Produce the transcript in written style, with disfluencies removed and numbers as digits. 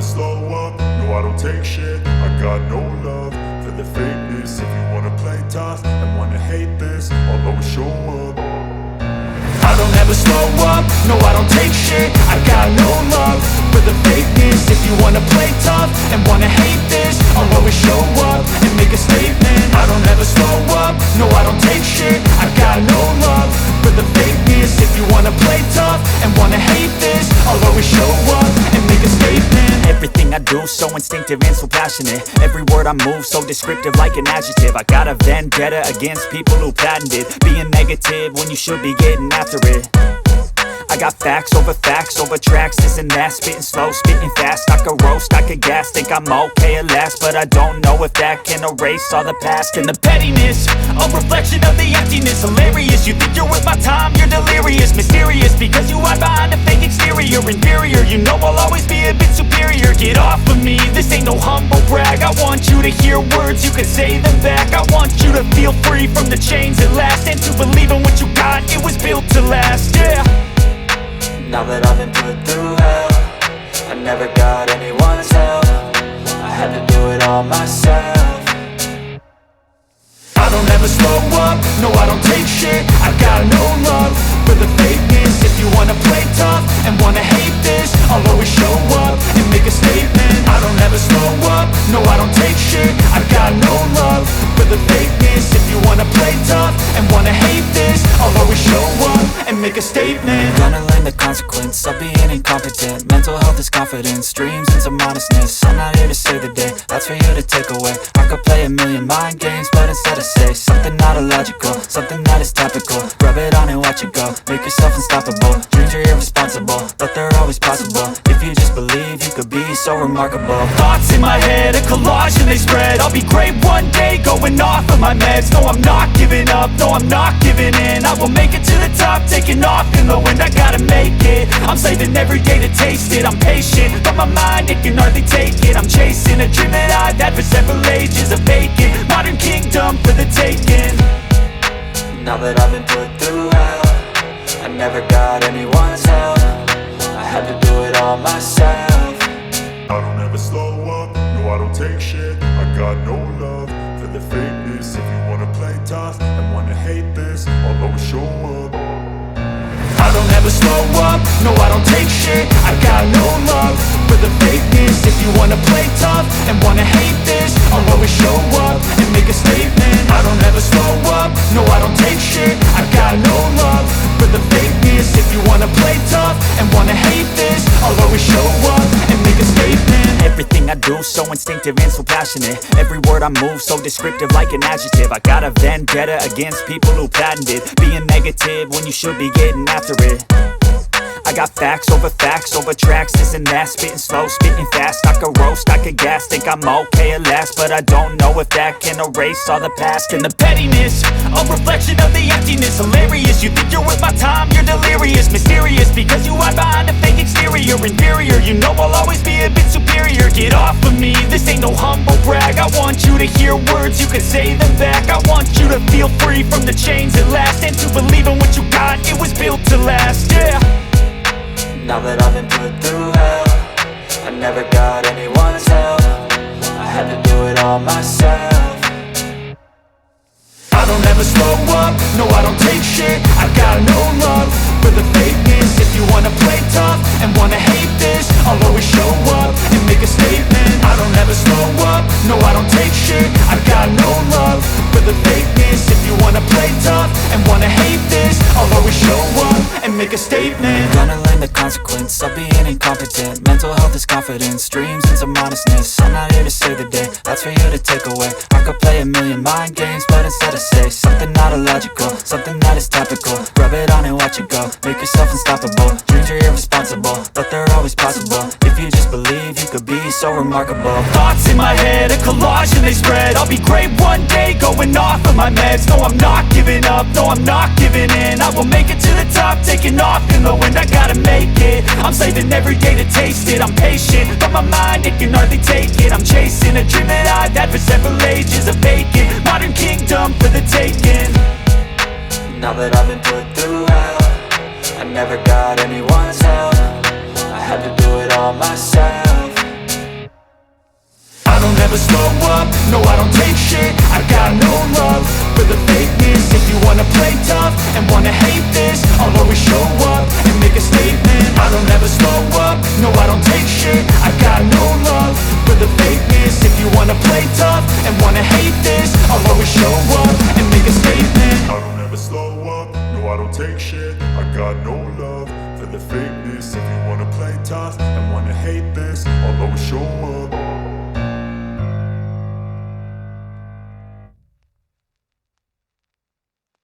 slow up, no I don't take shit. I got no love for the fakeness. If you wanna play tough and wanna hate this, I'll always show up. I don't ever slow up, no I don't take shit. I got no love for the fakeness. If you wanna play tough and wanna hate this, I'll always show up and make a statement. I don't ever slow up, no I don't take shit. I got no love for the fakeness. If you wanna play tough and wanna hate this, I'll always show up and make a statement. Everything I do so instinctive and so passionate. Every word I move so descriptive like an adjective. I got a vendetta against people who patented being negative when you should be getting after it. I got facts over tracks, this and that. Spitting slow, spitting fast. I could roast, I could gas. Think I'm okay at last, but I don't know if that can erase all the past. And the pettiness, a reflection of the emptiness. Hilarious, you think you're worth my time, you're delirious. Mysterious, because you hide behind a fake exterior. Inferior, you know I'll always be a bit superior. Get off of me, this ain't no humble brag. I want you to hear words, you can say them back. I want you to feel free from the chains at last, and to believe in what you got, it was built to last, yeah. Now that I've been put through hell, I never got anyone's help. I had to do it all myself. I don't ever slow up, no I don't take shit. I got no love for the fakeness. If you wanna play tough and wanna hate this, I'll always show up and make a statement. I don't ever slow up, no I don't take shit. I got no love for the fakeness. If you wanna play tough and wanna hate this, I'll always show up and make a statement. Gonna learn the consequence of being incompetent. Mental health is confidence, dreams and some honestness. I'm not here to save the day, that's for you to take away. I could play a million mind games, but instead I say something not illogical, something that is topical. Rub it on and watch it go, make yourself unstoppable. Dreams are irresponsible, but they're always possible. If you just believe, you could be so remarkable. Thoughts in my head, a collage and they spread. I'll be great one day, going off of my meds. No, I'm not giving up, no, I'm not giving in. I will make it to the top, taking off in the wind. I gotta make it, I'm saving every day to taste it. I'm patient, but my mind, it can hardly take it. I'm chasing a dream that I've had for several ages. A vacant, modern kingdom for the taking. Now that I've been put through hell, I never got anyone's help. I had to do it all myself. I don't ever slow up, no I don't take shit. I got no love for the fakeness. If you wanna play tough and wanna hate this, I'll always show up. I don't ever slow up, no I don't take shit. I got no love for the fakeness. If you wanna play tough and wanna hate this, I'll always show up and make a statement. I don't ever slow up, no I don't take shit. I got no love for the fakeness. If you wanna play tough and wanna hate this, I'll always show up and make a statement. Everything I do so instinctive and so passionate. Every word I move so descriptive like an adjective. I got a vendetta against people who patented being negative when you should be getting after it. I got facts over tracks, this and that. Spitting slow, spitting fast. I could roast, I could gas. Think I'm okay at last, but I don't know if that can erase all the past. And the pettiness, a reflection of the emptiness. Hilarious, you think you're worth my time, you're delirious. Mysterious, because you hide behind a fake exterior. Inferior, you know I'll always be a bit superior. Get off of me, this ain't no humble brag. I want you to hear words, you can say them back. I want you to feel free from the chains at last, and to believe in what you got, it was built to last, yeah. Now that I've been put through hell, I never got anyone's help. I had to do it all myself. I don't ever slow up, no I don't take shit. I got no love for the fakeness. If you wanna play tough and wanna hate this, I'll always show up and make a statement. I don't ever slow up, no I don't take shit. I got no love for the fakeness. If you wanna play tough and wanna hate this, I'll always show up and make a statement. Gonna learn the consequence of being incompetent. Mental health is confidence, dreams and some honestness. I'm not here to save the day, that's for you to take away. I could play a million mind games, but instead I say something not illogical, something that is topical. Rub it on and watch it go, make yourself unstoppable. Dreams are irresponsible, but they're always possible. If you just believe, you could be so remarkable. Thoughts in my head, a collage and they spread. I'll be great one day, going off of my meds. No, I'm not giving up, no, I'm not giving in. I will make it to the top, taking off in the wind. I gotta make it, I'm saving every day to taste it. I'm patient, but my mind, it can hardly take it. I'm chasing a dream that I've had for several ages. A vacant, modern kingdom for the taking. Now that I've been put through hell, I never got anyone's help. I had to do it all myself. never slow up, no I don't take shit. I got no love for the fakeness. If you wanna play tough and wanna hate this, I'll always show up and make a statement. I don't ever slow up, no I don't take shit. I got no love for the fakeness. If you wanna play tough and wanna hate this, I'll always show up and make a statement. I don't ever slow up, no I don't take shit. I got no love for the fakeness. If you wanna play tough and wanna hate this, I'll always show up